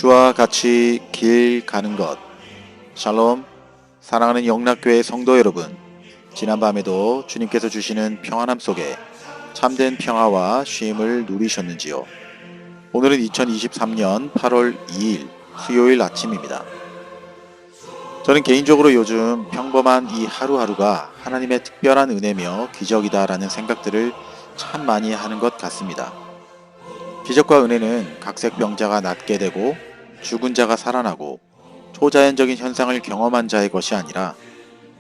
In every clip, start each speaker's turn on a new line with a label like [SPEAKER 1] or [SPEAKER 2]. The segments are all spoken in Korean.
[SPEAKER 1] 주와 같이 길 가는 것. 샬롬, 사랑하는 영락교회 성도 여러분, 지난밤에도 주님께서 주시는 평안함 속에 참된 평화와 쉼을 누리셨는지요? 오늘은 2023년 8월 2일 수요일 아침입니다. 저는 개인적으로 요즘 평범한 이 하루하루가 하나님의 특별한 은혜며 기적이다라는 생각들을 참 많이 하는 것 같습니다. 기적과 은혜는 각색병자가 낫게 되고 죽은 자가 살아나고 초자연적인 현상을 경험한 자의 것이 아니라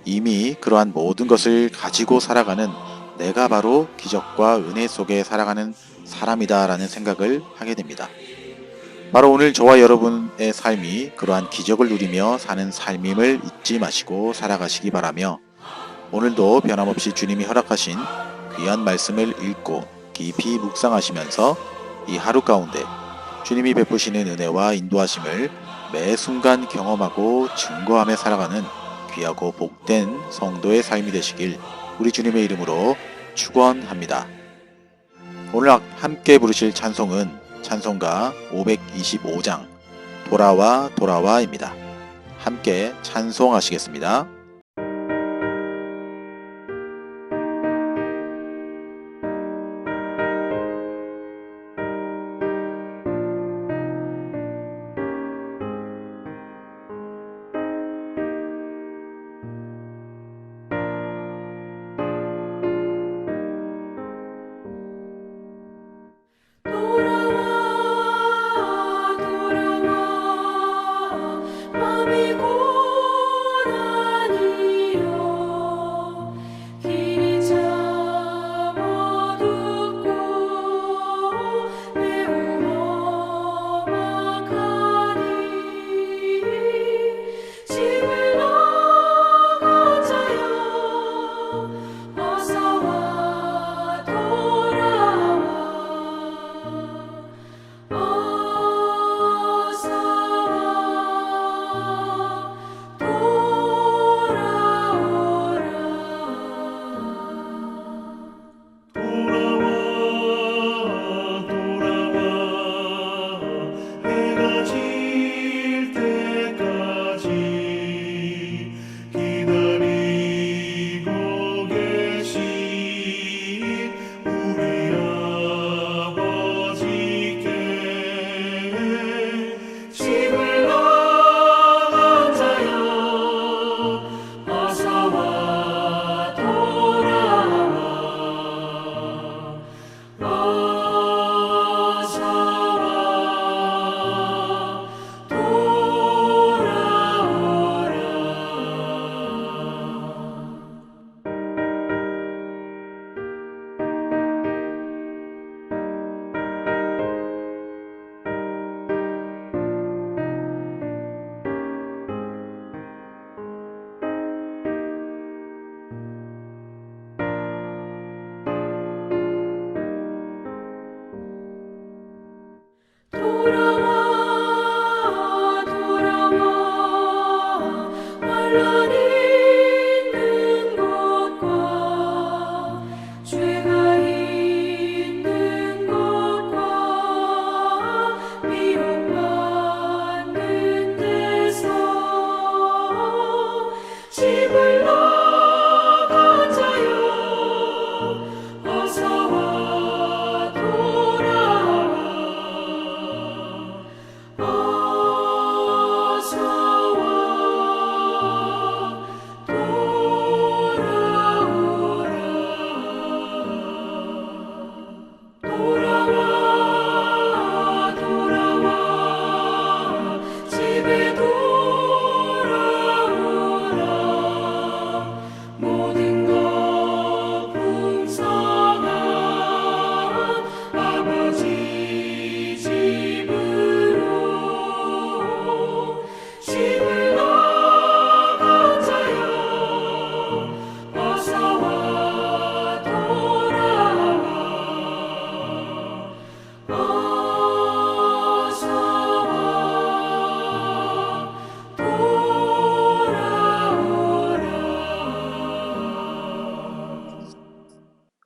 [SPEAKER 1] 이미 그러한 모든 것을 가지고 살아가는 내가 바로 기적과 은혜 속에 살아가는 사람이다라는 생각을 하게 됩니다. 바로 오늘 저와 여러분의 삶이 그러한 기적을 누리며 사는 삶임을 잊지 마시고 살아가시기 바라며, 오늘도 변함없이 주님이 허락하신 귀한 말씀을 읽고 깊이 묵상하시면서 이 하루 가운데 주님이 베푸시는 은혜와 인도하심을 매 순간 경험하고 증거하며 살아가는 귀하고 복된 성도의 삶이 되시길 우리 주님의 이름으로 축원합니다. 오늘 함께 부르실 찬송은 찬송가 525장 돌아와 돌아와입니다. 함께 찬송하시겠습니다.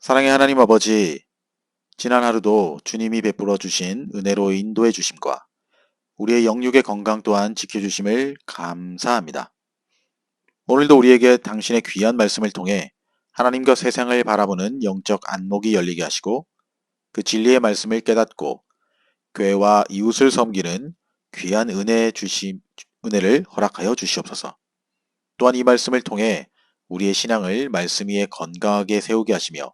[SPEAKER 1] 사랑의 하나님 아버지, 지난 하루도 주님이 베풀어 주신 은혜로 인도해 주심과 우리의 영육의 건강 또한 지켜주심을 감사합니다. 오늘도 우리에게 당신의 귀한 말씀을 통해 하나님과 세상을 바라보는 영적 안목이 열리게 하시고 그 진리의 말씀을 깨닫고 교회와 이웃을 섬기는 귀한 은혜를 허락하여 주시옵소서. 또한 이 말씀을 통해 우리의 신앙을 말씀 위에 건강하게 세우게 하시며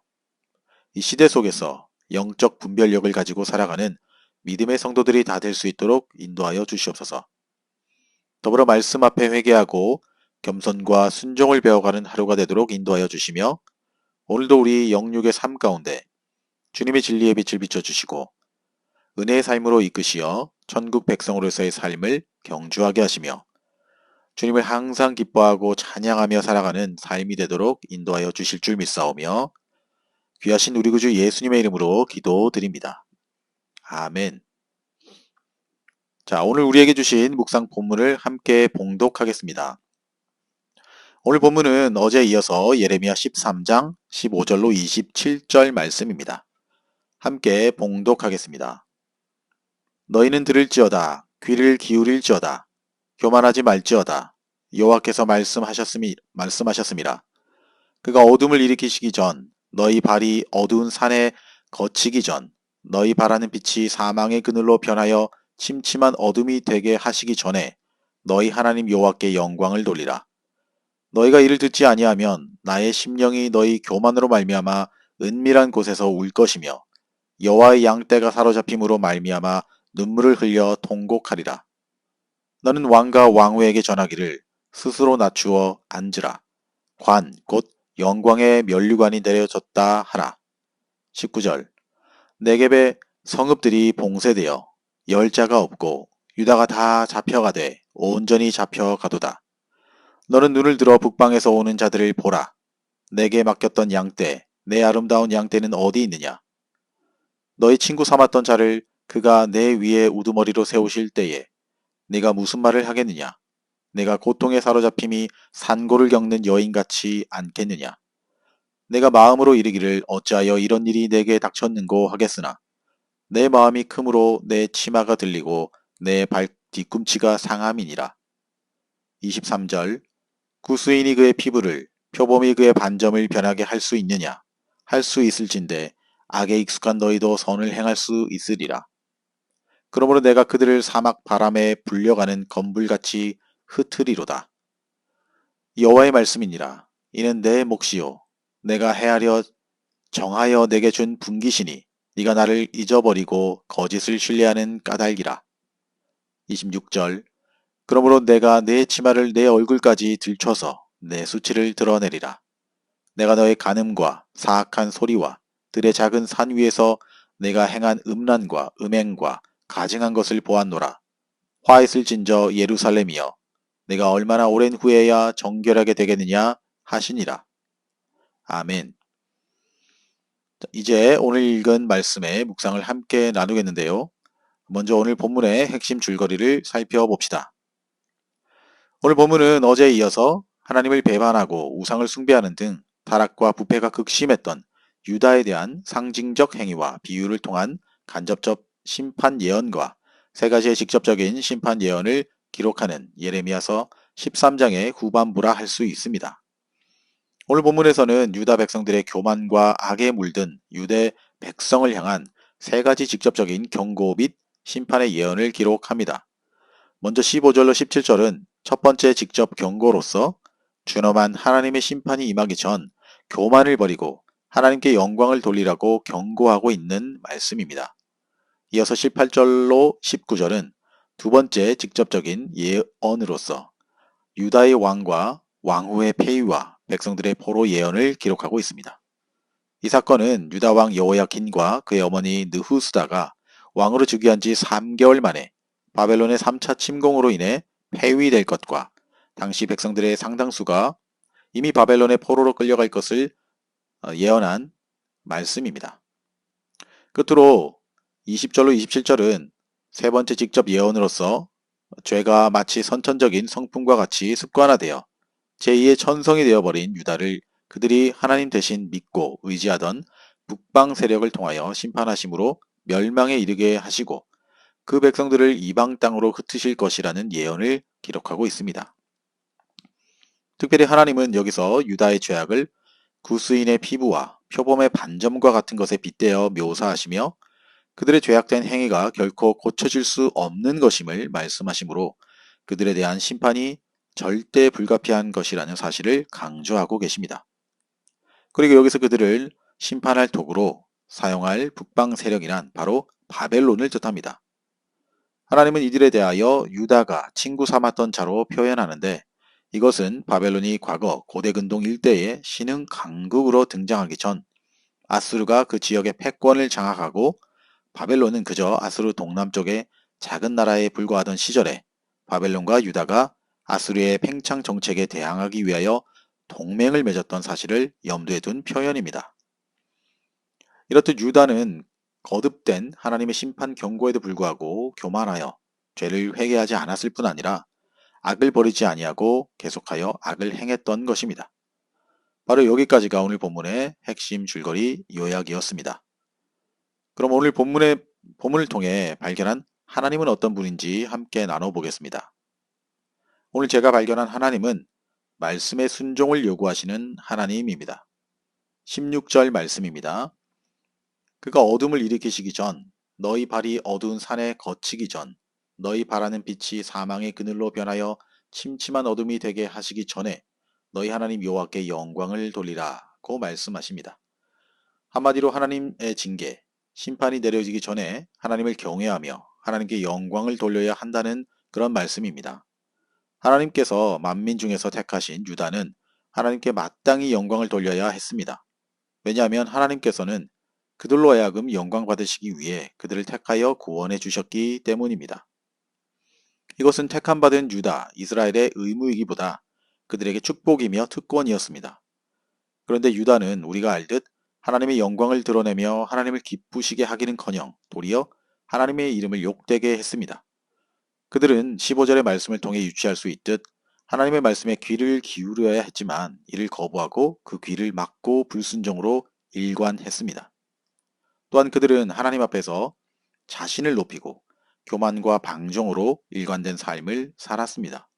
[SPEAKER 1] 이 시대 속에서 영적 분별력을 가지고 살아가는 믿음의 성도들이 다 될 수 있도록 인도하여 주시옵소서. 더불어 말씀 앞에 회개하고 겸손과 순종을 배워가는 하루가 되도록 인도하여 주시며 오늘도 우리 영육의 삶 가운데 주님의 진리의 빛을 비춰주시고 은혜의 삶으로 이끄시어 천국 백성으로서의 삶을 경주하게 하시며 주님을 항상 기뻐하고 찬양하며 살아가는 삶이 되도록 인도하여 주실 줄 믿사오며 귀하신 우리 구주 예수님의 이름으로 기도드립니다. 아멘. 자, 오늘 우리에게 주신 묵상 본문을 함께 봉독하겠습니다. 오늘 본문은 어제에 이어서 예레미야 13장 15절로 27절 말씀입니다. 함께 봉독하겠습니다. 너희는 들을지어다 귀를 기울일지어다 교만하지 말지어다 여호와께서 말씀하셨음이라. 그가 어둠을 일으키시기 전 너희 발이 어두운 산에 거치기 전 너희 바라는 빛이 사망의 그늘로 변하여 침침한 어둠이 되게 하시기 전에 너희 하나님 여호와께 영광을 돌리라. 너희가 이를 듣지 아니하면 나의 심령이 너희 교만으로 말미암아 은밀한 곳에서 울 것이며 여호와의 양떼가 사로잡힘으로 말미암아 눈물을 흘려 통곡하리라. 너는 왕과 왕후에게 전하기를 스스로 낮추어 앉으라. 관 곧 영광의 면류관이 내려졌다 하라. 19절 네겝의 성읍들이 봉쇄되어 열자가 없고 유다가 다 잡혀가되 온전히 잡혀가도다. 너는 눈을 들어 북방에서 오는 자들을 보라. 내게 맡겼던 양떼 내 아름다운 양떼는 어디 있느냐. 너희 친구 삼았던 자를 그가 내 위에 우두머리로 세우실 때에 네가 무슨 말을 하겠느냐. 내가 고통에 사로잡힘이 산고를 겪는 여인같이 않겠느냐. 내가 마음으로 이르기를 어찌하여 이런 일이 내게 닥쳤는고 하겠으나 내 마음이 크므로 내 치마가 들리고 내 발 뒤꿈치가 상함이니라. 23절 구수인이 그의 피부를 표범이 그의 반점을 변하게 할 수 있느냐. 할 수 있을진데 악에 익숙한 너희도 선을 행할 수 있으리라. 그러므로 내가 그들을 사막 바람에 불려가는 건불같이 흩으리로다. 여호와의 말씀이니라. 이는 내 몫이요 내가 헤아려 정하여 내게 준 분기시니 네가 나를 잊어버리고 거짓을 신뢰하는 까닭이라. 26절 그러므로 내가 내 치마를 내 얼굴까지 들춰서 내 수치를 드러내리라. 내가 너의 간음과 사악한 소리와 들의 작은 산 위에서 내가 행한 음란과 음행과 가증한 것을 보았노라. 화 있을진저 예루살렘이여 내가 얼마나 오랜 후에야 정결하게 되겠느냐 하시니라. 아멘. 이제 오늘 읽은 말씀의 묵상을 함께 나누겠는데요. 먼저 오늘 본문의 핵심 줄거리를 살펴봅시다. 오늘 본문은 어제에 이어서 하나님을 배반하고 우상을 숭배하는 등 타락과 부패가 극심했던 유다에 대한 상징적 행위와 비유를 통한 간접적 심판 예언과 세 가지의 직접적인 심판 예언을 기록하는 예레미야서 13장의 후반부라 할 수 있습니다. 오늘 본문에서는 유다 백성들의 교만과 악에 물든 유대 백성을 향한 세 가지 직접적인 경고 및 심판의 예언을 기록합니다. 먼저 15절로 17절은 첫 번째 직접 경고로서 준엄한 하나님의 심판이 임하기 전 교만을 버리고 하나님께 영광을 돌리라고 경고하고 있는 말씀입니다. 이어서 18절로 19절은 두 번째 직접적인 예언으로서 유다의 왕과 왕후의 폐위와 백성들의 포로 예언을 기록하고 있습니다. 이 사건은 유다 왕 여호야긴과 그의 어머니 느후스다가 왕으로 즉위한 지 3개월 만에 바벨론의 3차 침공으로 인해 폐위될 것과 당시 백성들의 상당수가 이미 바벨론의 포로로 끌려갈 것을 예언한 말씀입니다. 끝으로 20절로 27절은 세 번째 직접 예언으로서 죄가 마치 선천적인 성품과 같이 습관화되어 제2의 천성이 되어버린 유다를 그들이 하나님 대신 믿고 의지하던 북방 세력을 통하여 심판하심으로 멸망에 이르게 하시고 그 백성들을 이방 땅으로 흩으실 것이라는 예언을 기록하고 있습니다. 특별히 하나님은 여기서 유다의 죄악을 구스인의 피부와 표범의 반점과 같은 것에 빗대어 묘사하시며 그들의 죄악된 행위가 결코 고쳐질 수 없는 것임을 말씀하시므로 그들에 대한 심판이 절대 불가피한 것이라는 사실을 강조하고 계십니다. 그리고 여기서 그들을 심판할 도구로 사용할 북방 세력이란 바로 바벨론을 뜻합니다. 하나님은 이들에 대하여 유다가 친구 삼았던 자로 표현하는데 이것은 바벨론이 과거 고대 근동 일대에 신흥 강국으로 등장하기 전 아수르가 그 지역의 패권을 장악하고 바벨론은 그저 아수르 동남쪽의 작은 나라에 불과하던 시절에 바벨론과 유다가 아수르의 팽창 정책에 대항하기 위하여 동맹을 맺었던 사실을 염두에 둔 표현입니다. 이렇듯 유다는 거듭된 하나님의 심판 경고에도 불구하고 교만하여 죄를 회개하지 않았을 뿐 아니라 악을 버리지 아니하고 계속하여 악을 행했던 것입니다. 바로 여기까지가 오늘 본문의 핵심 줄거리 요약이었습니다. 그럼 오늘 본문을 통해 발견한 하나님은 어떤 분인지 함께 나눠보겠습니다. 오늘 제가 발견한 하나님은 말씀의 순종을 요구하시는 하나님입니다. 16절 말씀입니다. 그가 어둠을 일으키시기 전, 너희 발이 어두운 산에 거치기 전, 너희 바라는 빛이 사망의 그늘로 변하여 침침한 어둠이 되게 하시기 전에 너희 하나님 여호와께 영광을 돌리라고 말씀하십니다. 한마디로 하나님의 징계, 심판이 내려지기 전에 하나님을 경외하며 하나님께 영광을 돌려야 한다는 그런 말씀입니다. 하나님께서 만민 중에서 택하신 유다는 하나님께 마땅히 영광을 돌려야 했습니다. 왜냐하면 하나님께서는 그들로 하여금 영광 받으시기 위해 그들을 택하여 구원해 주셨기 때문입니다. 이것은 택함받은 유다, 이스라엘의 의무이기보다 그들에게 축복이며 특권이었습니다. 그런데 유다는 우리가 알듯 하나님의 영광을 드러내며 하나님을 기쁘시게 하기는커녕 도리어 하나님의 이름을 욕되게 했습니다. 그들은 15절의 말씀을 통해 유추할 수 있듯 하나님의 말씀에 귀를 기울여야 했지만 이를 거부하고 그 귀를 막고 불순종으로 일관했습니다. 또한 그들은 하나님 앞에서 자신을 높이고 교만과 방종으로 일관된 삶을 살았습니다.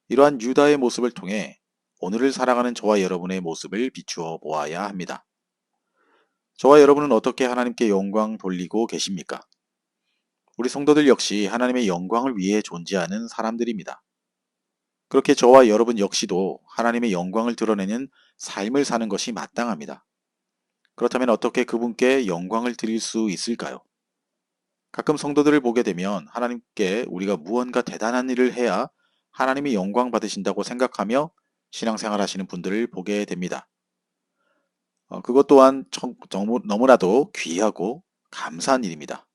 [SPEAKER 1] 이러한 유다의 모습을 통해 오늘을 살아가는 저와 여러분의 모습을 비추어 보아야 합니다. 저와 여러분은 어떻게 하나님께 영광 돌리고 계십니까? 우리 성도들 역시 하나님의 영광을 위해 존재하는 사람들입니다. 그렇게 저와 여러분 역시도 하나님의 영광을 드러내는 삶을 사는 것이 마땅합니다. 그렇다면 어떻게 그분께 영광을 드릴 수 있을까요? 가끔 성도들을 보게 되면 하나님께 우리가 무언가 대단한 일을 해야 하나님이 영광 받으신다고 생각하며 신앙생활 하시는 분들을 보게 됩니다. 그것 또한 너무나도 귀하고 감사한 일입니다.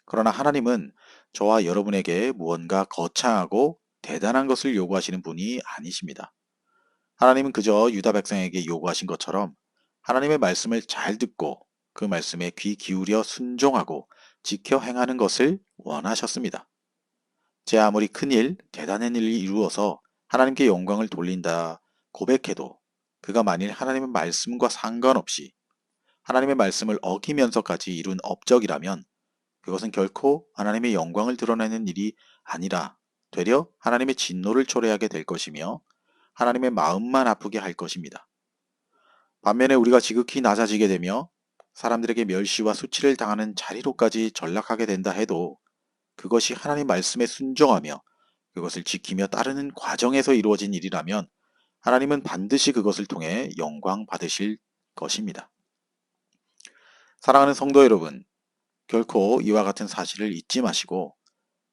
[SPEAKER 1] 그러나 하나님은 저와 여러분에게 무언가 거창하고 대단한 것을 요구하시는 분이 아니십니다. 하나님은 그저 유다 백성에게 요구하신 것처럼 하나님의 말씀을 잘 듣고 그 말씀에 귀 기울여 순종하고 지켜 행하는 것을 원하셨습니다. 제 아무리 큰일, 대단한 일을 이루어서 하나님께 영광을 돌린다 고백해도 그가 만일 하나님의 말씀과 상관없이 하나님의 말씀을 어기면서까지 이룬 업적이라면 그것은 결코 하나님의 영광을 드러내는 일이 아니라 되려 하나님의 진노를 초래하게 될 것이며 하나님의 마음만 아프게 할 것입니다. 반면에 우리가 지극히 낮아지게 되며 사람들에게 멸시와 수치를 당하는 자리로까지 전락하게 된다 해도 그것이 하나님 말씀에 순종하며 그것을 지키며 따르는 과정에서 이루어진 일이라면 하나님은 반드시 그것을 통해 영광 받으실 것입니다. 사랑하는 성도 여러분, 결코 이와 같은 사실을 잊지 마시고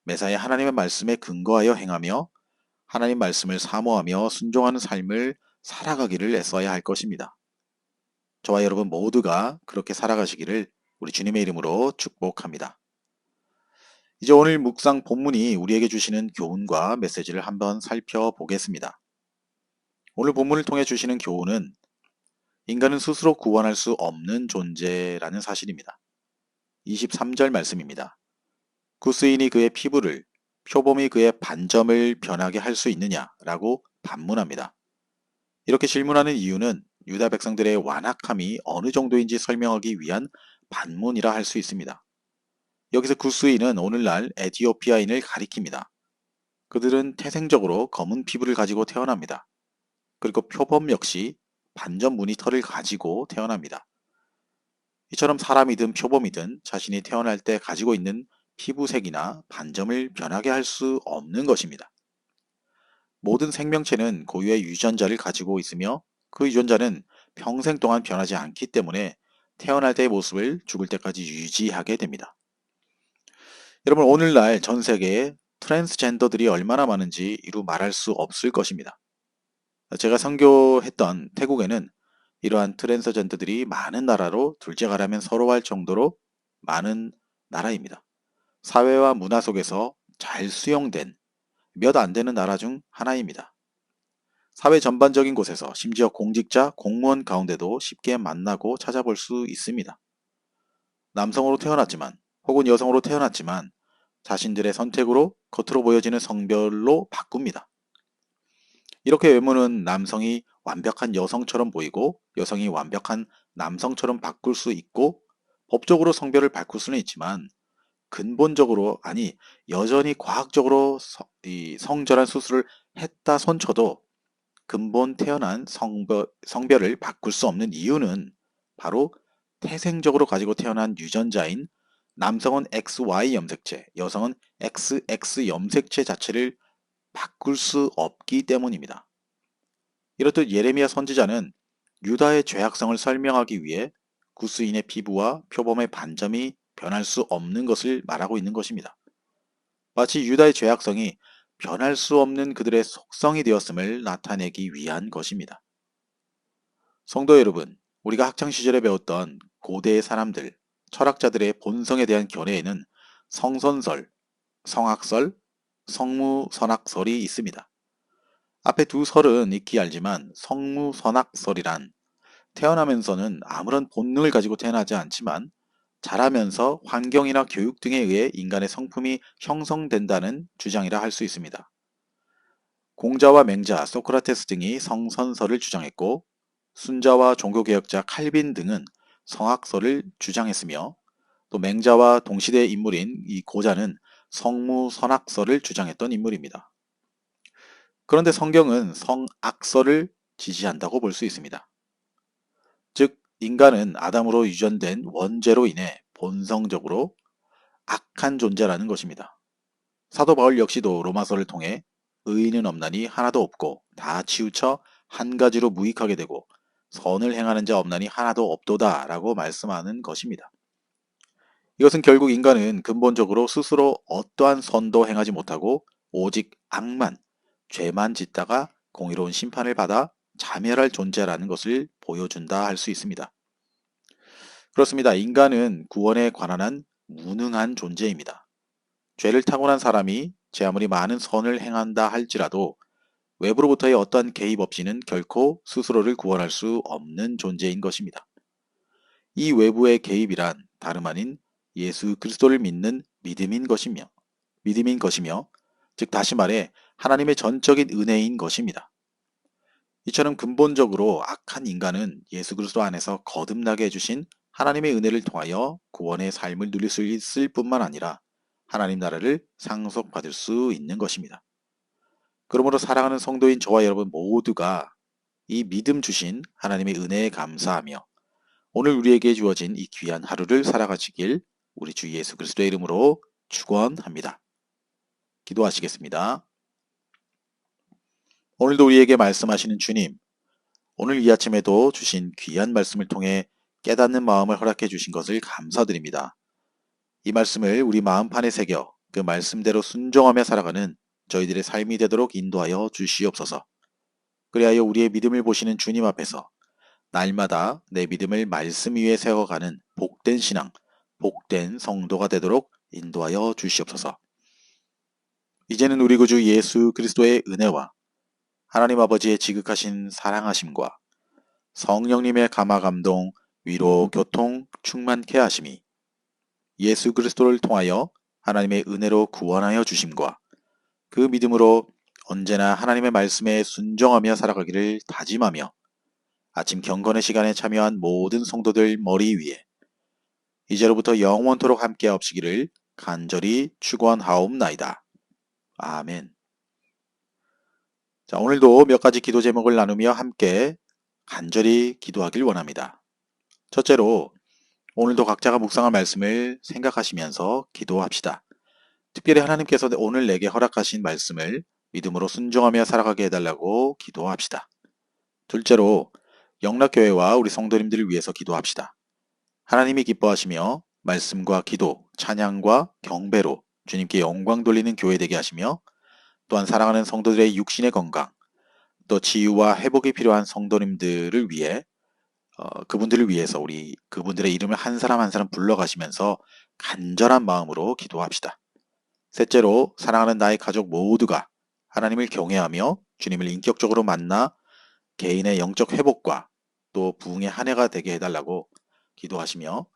[SPEAKER 1] 매사에 하나님의 말씀에 근거하여 행하며 하나님 말씀을 사모하며 순종하는 삶을 살아가기를 애써야 할 것입니다. 저와 여러분 모두가 그렇게 살아가시기를 우리 주님의 이름으로 축복합니다. 이제 오늘 묵상 본문이 우리에게 주시는 교훈과 메시지를 한번 살펴보겠습니다. 오늘 본문을 통해 주시는 교훈은 인간은 스스로 구원할 수 없는 존재라는 사실입니다. 23절 말씀입니다. 구스인이 그의 피부를, 표범이 그의 반점을 변하게 할 수 있느냐라고 반문합니다. 이렇게 질문하는 이유는 유다 백성들의 완악함이 어느 정도인지 설명하기 위한 반문이라 할 수 있습니다. 여기서 구스인은 오늘날 에티오피아인을 가리킵니다. 그들은 태생적으로 검은 피부를 가지고 태어납니다. 그리고 표범 역시 반점 무늬털을 가지고 태어납니다. 이처럼 사람이든 표범이든 자신이 태어날 때 가지고 있는 피부색이나 반점을 변하게 할 수 없는 것입니다. 모든 생명체는 고유의 유전자를 가지고 있으며 그 유전자는 평생 동안 변하지 않기 때문에 태어날 때의 모습을 죽을 때까지 유지하게 됩니다. 여러분, 오늘날 전 세계에 트랜스젠더들이 얼마나 많은지 이루 말할 수 없을 것입니다. 제가 선교했던 태국에는 이러한 트랜스젠더들이 많은 나라로 둘째가라면 서러워할 정도로 많은 나라입니다. 사회와 문화 속에서 잘 수용된 몇 안 되는 나라 중 하나입니다. 사회 전반적인 곳에서 심지어 공직자, 공무원 가운데도 쉽게 만나고 찾아볼 수 있습니다. 남성으로 태어났지만 혹은 여성으로 태어났지만 자신들의 선택으로 겉으로 보여지는 성별로 바꿉니다. 이렇게 외모는 남성이 완벽한 여성처럼 보이고 여성이 완벽한 남성처럼 바꿀 수 있고 법적으로 성별을 바꿀 수는 있지만 근본적으로 아니 여전히 과학적으로 성절한 수술을 했다 손쳐도 근본 태어난 성별을 바꿀 수 없는 이유는 바로 태생적으로 가지고 태어난 유전자인 남성은 XY 염색체, 여성은 XX 염색체 자체를 바꿀 수 없기 때문입니다. 이렇듯 예레미야 선지자는 유다의 죄악성을 설명하기 위해 구스인의 피부와 표범의 반점이 변할 수 없는 것을 말하고 있는 것입니다. 마치 유다의 죄악성이 변할 수 없는 그들의 속성이 되었음을 나타내기 위한 것입니다. 성도 여러분, 우리가 학창시절에 배웠던 고대의 사람들, 철학자들의 본성에 대한 견해에는 성선설, 성악설, 성무선악설이 있습니다. 앞에 두 설은 익히 알지만 성무선악설이란 태어나면서는 아무런 본능을 가지고 태어나지 않지만 자라면서 환경이나 교육 등에 의해 인간의 성품이 형성된다는 주장이라 할 수 있습니다. 공자와 맹자, 소크라테스 등이 성선설을 주장했고 순자와 종교개혁자 칼빈 등은 성악설을 주장했으며 또 맹자와 동시대 인물인 이 고자는 성무선악설을 주장했던 인물입니다. 그런데 성경은 성악설을 지지한다고 볼 수 있습니다. 즉 인간은 아담으로 유전된 원죄로 인해 본성적으로 악한 존재라는 것입니다. 사도 바울 역시도 로마서를 통해 의인은 없나니 하나도 없고 다 치우쳐 한 가지로 무익하게 되고 선을 행하는 자 없나니 하나도 없도다 라고 말씀하는 것입니다. 이것은 결국 인간은 근본적으로 스스로 어떠한 선도 행하지 못하고 오직 악만, 죄만 짓다가 공의로운 심판을 받아 자멸할 존재라는 것을 보여준다 할 수 있습니다. 그렇습니다. 인간은 구원에 관한 한 무능한 존재입니다. 죄를 타고난 사람이 제 아무리 많은 선을 행한다 할지라도 외부로부터의 어떠한 개입 없이는 결코 스스로를 구원할 수 없는 존재인 것입니다. 이 외부의 개입이란 다름 아닌 예수 그리스도를 믿는 믿음인 것이며, 즉 다시 말해 하나님의 전적인 은혜인 것입니다. 이처럼 근본적으로 악한 인간은 예수 그리스도 안에서 거듭나게 해주신 하나님의 은혜를 통하여 구원의 삶을 누릴 수 있을 뿐만 아니라 하나님 나라를 상속받을 수 있는 것입니다. 그러므로 사랑하는 성도인 저와 여러분 모두가 이 믿음 주신 하나님의 은혜에 감사하며 오늘 우리에게 주어진 이 귀한 하루를 살아가시길 우리 주 예수 그리스도의 이름으로 축원합니다. 기도하시겠습니다. 오늘도 우리에게 말씀하시는 주님, 오늘 이 아침에도 주신 귀한 말씀을 통해 깨닫는 마음을 허락해 주신 것을 감사드립니다. 이 말씀을 우리 마음판에 새겨 그 말씀대로 순종하며 살아가는 저희들의 삶이 되도록 인도하여 주시옵소서. 그리하여 우리의 믿음을 보시는 주님 앞에서 날마다 내 믿음을 말씀 위에 세워가는 복된 신앙, 복된 성도가 되도록 인도하여 주시옵소서. 이제는 우리 구주 예수 그리스도의 은혜와 하나님 아버지의 지극하신 사랑하심과 성령님의 감화 감동, 위로, 교통, 충만케 하심이 예수 그리스도를 통하여 하나님의 은혜로 구원하여 주심과 그 믿음으로 언제나 하나님의 말씀에 순종하며 살아가기를 다짐하며 아침 경건의 시간에 참여한 모든 성도들 머리 위에 이제로부터 영원토록 함께 하옵시기를 간절히 축원하옵나이다. 아멘. 자, 오늘도 몇 가지 기도 제목을 나누며 함께 간절히 기도하길 원합니다. 첫째로 오늘도 각자가 묵상할 말씀을 생각하시면서 기도합시다. 특별히 하나님께서 오늘 내게 허락하신 말씀을 믿음으로 순종하며 살아가게 해달라고 기도합시다. 둘째로 영락교회와 우리 성도님들을 위해서 기도합시다. 하나님이 기뻐하시며 말씀과 기도, 찬양과 경배로 주님께 영광 돌리는 교회 되게 하시며 또한 사랑하는 성도들의 육신의 건강, 또 치유와 회복이 필요한 성도님들을 위해 그분들을 위해서 우리 그분들의 이름을 한 사람 한 사람 불러가시면서 간절한 마음으로 기도합시다. 셋째로 사랑하는 나의 가족 모두가 하나님을 경외하며 주님을 인격적으로 만나 개인의 영적 회복과 또 부흥의 한 해가 되게 해달라고 기도하시며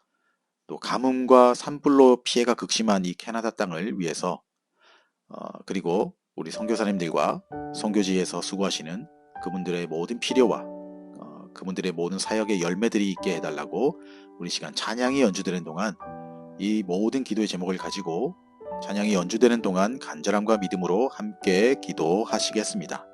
[SPEAKER 1] 또 가뭄과 산불로 피해가 극심한 이 캐나다 땅을 위해서 그리고 우리 선교사님들과 선교지에서 수고하시는 그분들의 모든 필요와 그분들의 모든 사역의 열매들이 있게 해달라고 우리 시간 찬양이 연주되는 동안 이 모든 기도의 제목을 가지고 찬양이 연주되는 동안 간절함과 믿음으로 함께 기도하시겠습니다.